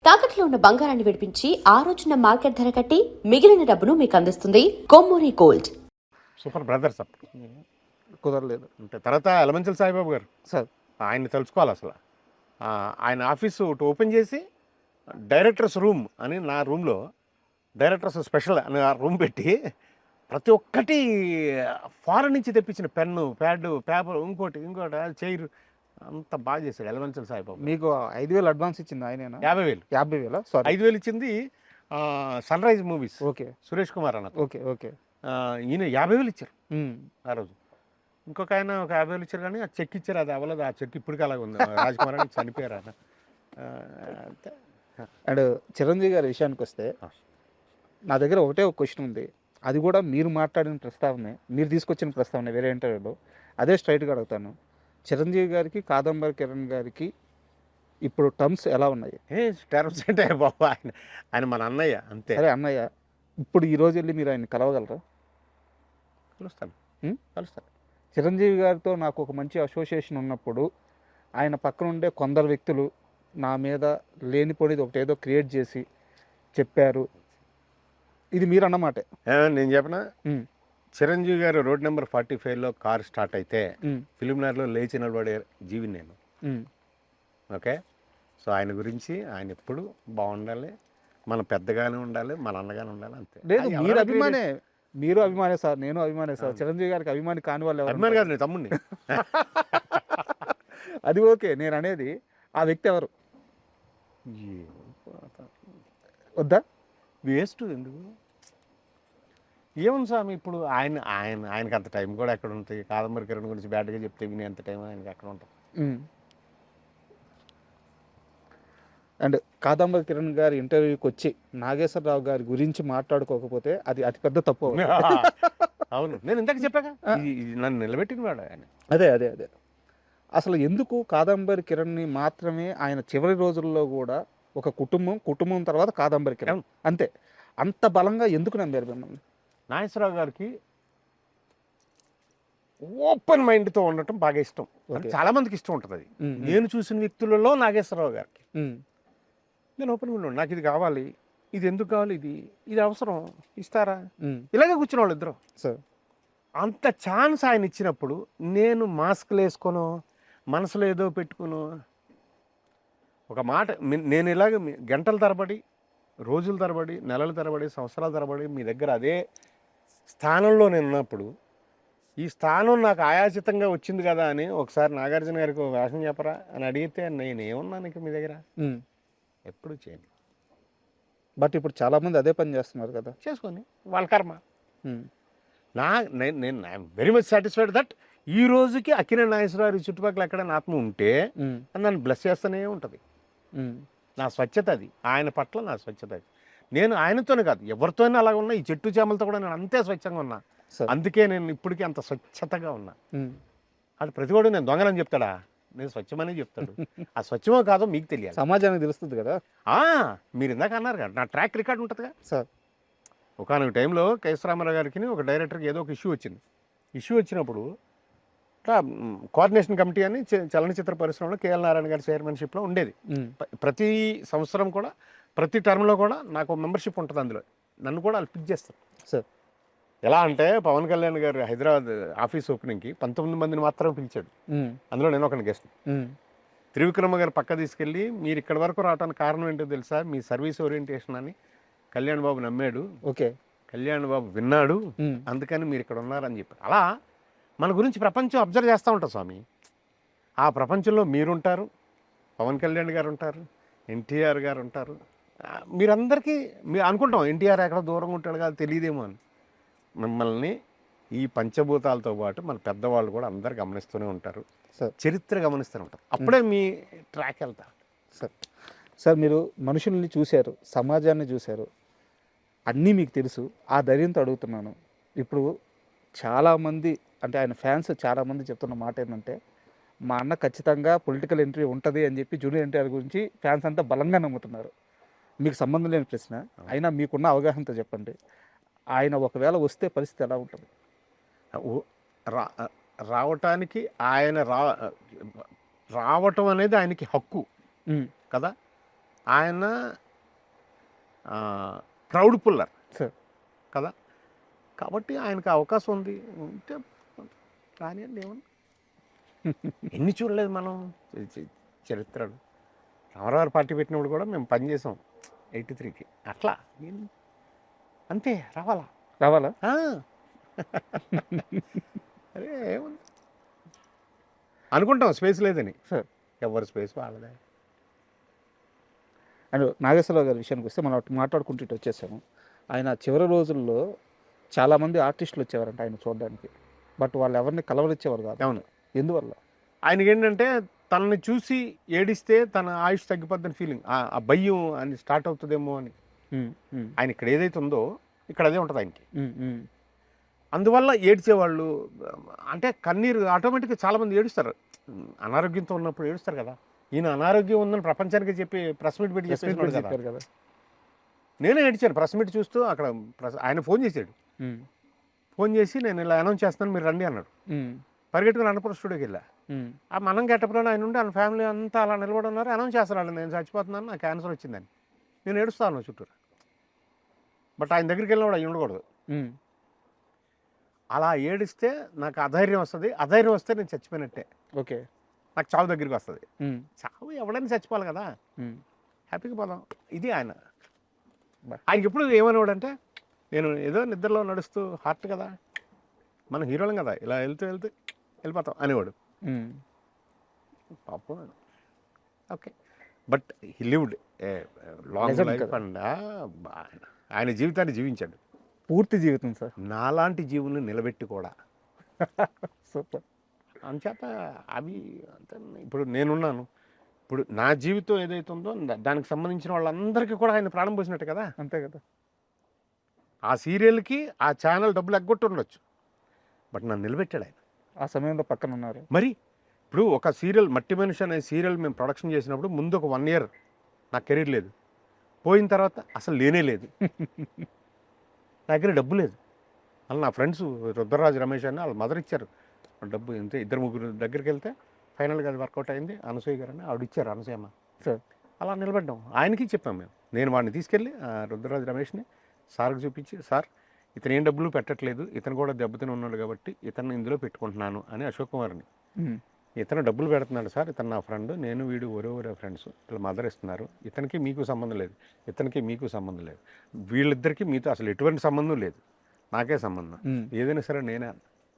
తాకట్లో ఉన్న బంగారాన్ని విడిపించి ఆ రోజున మార్కెట్ ధర కట్టి మిగిలిన డబ్బును మీకు అందిస్తుంది కొమ్మూరి గోల్డ్. సూపర్ బ్రదర్స్ అప్పుడు కుదరలేదు. అంటే తర్వాత ఎలమంచల్ సాయిబాబు గారు సార్ ఆయన్ని తెలుసుకోవాలి అసలు. ఆయన ఆఫీసు ఒకటి ఓపెన్ చేసి డైరెక్టర్స్ రూమ్ అని నా రూమ్లో డైరెక్టర్స్ స్పెషల్ అని ఆ రూమ్ పెట్టి ప్రతి ఒక్కటి ఫారెన్ నుంచి తెప్పించిన పెన్ను ప్యాడ్ పేపర్ ఇంకోటి చైర్ అంత బాగా చేశాడు ఎలమంచల్ సాయిబాబు. మీకు 5,000 అడ్వాన్స్ ఇచ్చింది ఆయనేనా? 50,000. 50,000 సారీ 5,000 ఇచ్చింది sunrise movies okay Suresh Kumar అన్న. ఓకే ఓకే ఈయన 50,000 ఇచ్చారు ఆ రోజు. ఇంకొక ఆయన ఒక 50,000 ఇచ్చారు, కానీ ఆ చెక్ ఇచ్చారు, అది అవ్వలేదు. ఆ చెక్ ఇప్పటికీ అలాగ ఉంది. రాజ్కుమార్ అని చనిపోయారు ఆయన. అండ్ చిరంజీవి గారి విషయానికి వస్తే నా దగ్గర ఒకటే ఒక క్వశ్చన్ ఉంది. అది కూడా మీరు మాట్లాడిన ప్రస్తావనే, మీరు తీసుకొచ్చిన ప్రస్తావనే వేరే ఇంటర్వ్యూలో. అదే స్ట్రైట్గా అడుగుతాను. చిరంజీవి గారికి కాదంబరి కిరణ్ గారికి ఇప్పుడు టర్మ్స్ ఎలా ఉన్నాయి? టర్మ్స్ అంటే బాబు ఆయన మన అన్నయ్య అంతే. సరే అన్నయ్య, ఇప్పుడు ఈ రోజు వెళ్ళి మీరు ఆయన కలవగలరా? కలుస్తాను. చిరంజీవి గారితో నాకు ఒక మంచి అసోసియేషన్ ఉన్నప్పుడు ఆయన పక్కన ఉండే కొందరు వ్యక్తులు నా మీద లేనిపోనిది ఒకటి ఏదో క్రియేట్ చేసి చెప్పారు. ఇది మీరు అన్నమాటే. నేను చెప్పిన చిరంజీవి గారు రోడ్ నెంబర్ 45లో కార్ స్టార్ట్ అయితే ఫిలింనగర్లో లేచి నిలబడే జీవిని నేను. ఓకే, సో ఆయన గురించి ఆయన ఎప్పుడు బాగుండాలి, మన పెద్దగానే ఉండాలి, మన అన్నగానే ఉండాలి, అంతే. లేదు, మీరు అభిమానే సార్, నేను అభిమానే సార్. చిరంజీవి గారికి అభిమాని కాని వాళ్ళు అభిమాని గారు నేను తమ్ముడిని. అది ఓకే. నేను అనేది ఆ వ్యక్తి ఎవరు వద్దా? వేస్ట్ ఎందుకు? ఏముంది స్వామి, ఇప్పుడు ఆయనకి అంత టైం కూడా ఎక్కడ ఉంటుంది? కాదంబరి కిరణ్ గురించి బ్యాడ్గా చెప్తే వినే అంత టైం ఆయనకి ఎక్కడ ఉంటుంది? అండ్ కాదంబరి కిరణ్ గారి ఇంటర్వ్యూకి వచ్చి నాగేశ్వరరావు గారి గురించి మాట్లాడుకోకపోతే అది అతిపెద్ద తప్పు. అవును, నేను ఇందాక చెప్పాక ఇది నన్ను నిలబెట్టిన వాడు ఆయన. అదే అదే అదే అసలు ఎందుకు కాదంబరి కిరణ్ని మాత్రమే ఆయన చివరి రోజుల్లో కూడా ఒక కుటుంబం తర్వాత కాదంబరి కిరణ్ అంతే, అంత బలంగా ఎందుకు నమ్మారు మిమ్మల్ని? నాగేశ్వరరావు గారికి ఓపెన్ మైండ్తో ఉండటం బాగా ఇష్టం. చాలా మందికి ఇష్టం ఉంటుంది అది. నేను చూసిన వ్యక్తులలో నాగేశ్వరరావు గారికి నేను ఓపెన్ మైండ్, నాకు ఇది కావాలి, ఇది ఎందుకు కావాలి, ఇది అవసరం, ఇస్తారా, ఇలాగే కూర్చున్న వాళ్ళు ఇద్దరు. అంత ఛాన్స్ ఆయన ఇచ్చినప్పుడు నేను మాస్క్లు వేసుకోను, మనసులో ఏదో పెట్టుకును ఒక మాట, నేను ఇలాగ గంటల తరబడి, రోజుల తరబడి, నెలల తరబడి, సంవత్సరాల తరబడి మీ దగ్గర అదే స్థానంలో నేను ఉన్నప్పుడు, ఈ స్థానం నాకు ఆయాచితంగా వచ్చింది కదా అని ఒకసారి నాగార్జున గారికి ఒక వేషం చెప్పరా అని అడిగితే నేను ఏమున్నాను ఇక మీ దగ్గర ఎప్పుడు చేయను. బట్ ఇప్పుడు చాలామంది అదే పని చేస్తున్నారు కదా. చేసుకొని వాళ్ళ కర్మ. నేను I'm very much satisfied that ఈ రోజుకి అక్కినేని నాగేశ్వరరావు చుట్టుపక్కల ఎక్కడైనా ఆత్మ ఉంటే నన్ను బ్లెస్ చేస్తూనే ఉంటుంది. నా స్వచ్ఛత అది, ఆయన పట్ల నా స్వచ్ఛత అది. నేను ఆయనతోనే కాదు ఎవరితోనే అలాగ ఉన్నా, ఈ చెట్టు చేమలతో కూడా నేను అంతే స్వచ్ఛంగా ఉన్నా. అందుకే నేను ఇప్పటికీ అంత స్వచ్ఛతగా ఉన్నా. అది ప్రతివాడు నేను దొంగలని చెప్తాడా? నేను స్వచ్ఛమనే చెప్తాడు. ఆ స్వచ్ఛమో కాదో మీకు తెలియాలి, సమాజానికి తెలుస్తుంది కదా. మీరు ఇందాక అన్నారు కదా, నా ట్రాక్ రికార్డ్ ఉంటుందిగా సార్. ఒకనొక టైంలో కేఎస్ రామారావు గారికి ఒక డైరెక్టర్కి ఏదో ఒక ఇష్యూ వచ్చినప్పుడు కోఆర్డినేషన్ కమిటీ అని చలనచిత్ర పరిశ్రమలో కేఎల్ నారాయణ గారి చైర్మన్షిప్లో ఉండేది. ప్రతి సంవత్సరం కూడా, ప్రతి టర్మ్లో కూడా నాకు మెంబర్షిప్ ఉంటుంది. అందులో నన్ను కూడా వాళ్ళు పిక్ చేస్తారు సార్. ఎలా అంటే పవన్ కళ్యాణ్ గారు హైదరాబాద్ ఆఫీస్ ఓపెనింగ్కి 19 మందిని మాత్రమే పిలిచాడు. అందులో నేను ఒక గెస్ట్. త్రివిక్రమ గారు పక్క తీసుకెళ్ళి, మీరు ఇక్కడి వరకు రావడానికి కారణం ఏంటో తెలుసా, మీ సర్వీస్ ఓరియంటేషన్ అని కళ్యాణ్ బాబు నమ్మాడు. ఓకే, కళ్యాణ్ బాబు విన్నాడు, అందుకని మీరు ఇక్కడ ఉన్నారని చెప్పారు. అలా మన గురించి ప్రపంచం అబ్జర్వ్ చేస్తూ ఉంటుంది స్వామి. ఆ ప్రపంచంలో మీరుంటారు, పవన్ కళ్యాణ్ గారు ఉంటారు, ఎన్టీఆర్ గారు ఉంటారు. మీరందరికీ మీరు అనుకుంటాం ఎన్టీఆర్ ఎక్కడ దూరంగా ఉంటాడు కాదు, తెలియదేమో అని. మిమ్మల్ని ఈ పంచభూతాలతో పాటు మన పెద్దవాళ్ళు కూడా అందరు గమనిస్తూనే ఉంటారు, చరిత్ర గమనిస్తూనే ఉంటారు. అప్పుడే మీ ట్రాక్ వెళ్తా. సార్ మీరు మనుషుల్ని చూశారు, సమాజాన్ని చూశారు, అన్నీ మీకు తెలుసు. ఆ ధైర్యంతో అడుగుతున్నాను. ఇప్పుడు చాలామంది అంటే ఆయన ఫ్యాన్స్ చాలామంది చెప్తున్న మాట ఏంటంటే, మా అన్న ఖచ్చితంగా పొలిటికల్ ఎంట్రీ ఉంటుంది అని చెప్పి జూనియర్ ఎన్టీఆర్ గురించి ఫ్యాన్స్ అంతా బలంగా నమ్ముతున్నారు. మీకు సంబంధం లేని ప్రశ్న, అయినా మీకున్న అవగాహనతో చెప్పండి. ఆయన ఒకవేళ వస్తే పరిస్థితి ఎలా ఉంటుంది? రావటానికి ఆయన రావటం అనేది ఆయనకి హక్కు కదా. ఆయన క్రౌడ్ పుల్లర్ సార్ కదా, కాబట్టి ఆయనకు అవకాశం ఉంది ఉంటే రానియండి ఏమన్నా. ఎన్ని చూడలేదు మనం చరిత్రలు. రామారావు పార్టీ పెట్టినప్పుడు కూడా మేము పనిచేసాం 83కి అట్లా అంతే రావాలా అరే ఏముంది అనుకుంటాం స్పేస్ లేదని. సార్ ఎవరి స్పేస్ వాళ్ళదే. అండ్ నాగేశ్వరరావు గారి విషయానికి వస్తే మనం మాట్లాడుకుంటూ ఇటు వచ్చేసాము. ఆయన చివరి రోజుల్లో చాలామంది ఆర్టిస్టులు వచ్చేవారంట ఆయన చూడడానికి, బట్ వాళ్ళు ఎవరిని కలవరిచ్చేవారు కాదు. అవును. ఎందువల్ల? ఆయనకి ఏంటంటే తనని చూసి ఏడిస్తే తన ఆయుష్ తగ్గిపోద్దని ఫీలింగ్, ఆ భయం అని స్టార్ట్ అవుతుందేమో అని. ఆయన ఇక్కడ ఏదైతే ఉందో ఇక్కడ అదే ఉంటుంది ఆయనకి. అందువల్ల ఏడ్చేవాళ్ళు, అంటే కన్నీరు ఆటోమేటిక్గా చాలామంది ఏడుస్తారు, అనారోగ్యంతో ఉన్నప్పుడు ఏడుస్తారు కదా. ఈయన అనారోగ్యం ఉందని ప్రపంచానికి చెప్పి ప్రెస్ మీట్ పెట్టి చెప్పేసి కదా. నేనే ఏడ్చాను ప్రెస్ మీట్ చూస్తూ. అక్కడ ఆయన ఫోన్ చేశాడు, ఫోన్ చేసి నేను ఇలా అనౌన్స్ చేస్తున్నాను మీరు రండి అన్నాడు. పరిగెట్టుకుని అన్నపూర్ణ స్టూడియోకి వెళ్ళా. ఆ మనం గెట్టపులో ఆయన ఉండి ఆయన ఫ్యామిలీ అంతా అలా నిలబడి ఉన్నారు. అనౌన్స్ చేస్తున్నాడు నేను చచ్చిపోతున్నాను, నాకు క్యాన్సర్ వచ్చిందని. నేను ఏడుస్తాను చుట్టూరు, బట్ ఆయన దగ్గరికి వెళ్ళినప్పుడు అవి ఉండకూడదు. అలా ఏడిస్తే నాకు అధైర్యం వస్తుంది, అధైర్యం వస్తే నేను చచ్చిపోయినట్టే. ఓకే, నాకు చావు దగ్గరికి వస్తుంది. చావు ఎవడైనా చచ్చిపోవాలి కదా, హ్యాపీగా పోదాం. ఇది ఆయన. ఆయనకి ఎప్పుడు ఏమనేవాడంటే, నేను ఏదో నిద్రలో నడుస్తూ హార్ట్ కదా, మనం హీరోలం కదా, ఇలా వెళ్తూ వెళ్ళిపోతాం అనేవాడు. పాపం okay, but he lived a long life and ఆయన జీవితాన్ని జీవించాడు, పూర్తి జీవితం సార్. నాలాంటి జీవుల్ని నిలబెట్టి కూడా. సూపర్. అంచేత అవి అంతే. ఇప్పుడు నేనున్నాను, ఇప్పుడు నా జీవితం ఏదైతే ఉందో దానికి సంబంధించిన వాళ్ళందరికీ కూడా ఆయన ప్రాణం పోసినట్టు కదా. అంతే కదా. ఆ సీరియల్కి ఆ ఛానల్ డబ్బులు ఎగ్గొట్టి ఉండొచ్చు, బట్ నన్ను నిలబెట్టాడు ఆయన. ఆ సమయంలో పక్కన ఉన్నారు. మరి ఇప్పుడు ఒక సీరియల్ మట్టి మనిషి అనే సీరియల్ మేము ప్రొడక్షన్ చేసినప్పుడు ముందు ఒక 1 year నా కెరీర్ లేదు, పోయిన తర్వాత అసలు లేనే లేదు. నా దగ్గర డబ్బు లేదు. అలా నా ఫ్రెండ్స్ రుద్రరాజు రమేష్ అని వాళ్ళ మదర్ ఇచ్చారు డబ్బు. ఇంతే 2-3 దగ్గరికి వెళ్తే ఫైనల్గా అది వర్కౌట్ అయింది. అనసూయ గారు అని ఆవిడ ఇచ్చారు, అనసూయమ్మ. సార్ అలా నిలబడ్డాం. ఆయనకి చెప్పాం మేము. నేను వాడిని తీసుకెళ్ళి రుద్రరాజు రమేష్ని సార్కి చూపించి, సార్ ఇతను ఏం డబ్బులు పెట్టట్లేదు, ఇతను కూడా దెబ్బతిని ఉన్నాడు కాబట్టి ఇతను ఇందులో పెట్టుకుంటున్నాను అని. అశోక్ కుమార్ని, ఇతను డబ్బులు పెడుతున్నాడు సార్, ఇతను నా ఫ్రెండ్, నేను వీడు ఒరే ఫ్రెండ్స్, ఇలా మదర్ ఇస్తున్నారు, ఇతనికి మీకు సంబంధం లేదు, ఇతనికి మీకు సంబంధం లేదు, వీళ్ళిద్దరికీ మీతో అసలు ఎటువంటి సంబంధం లేదు, నాకే సంబంధం, ఏదైనా సరే నేనే.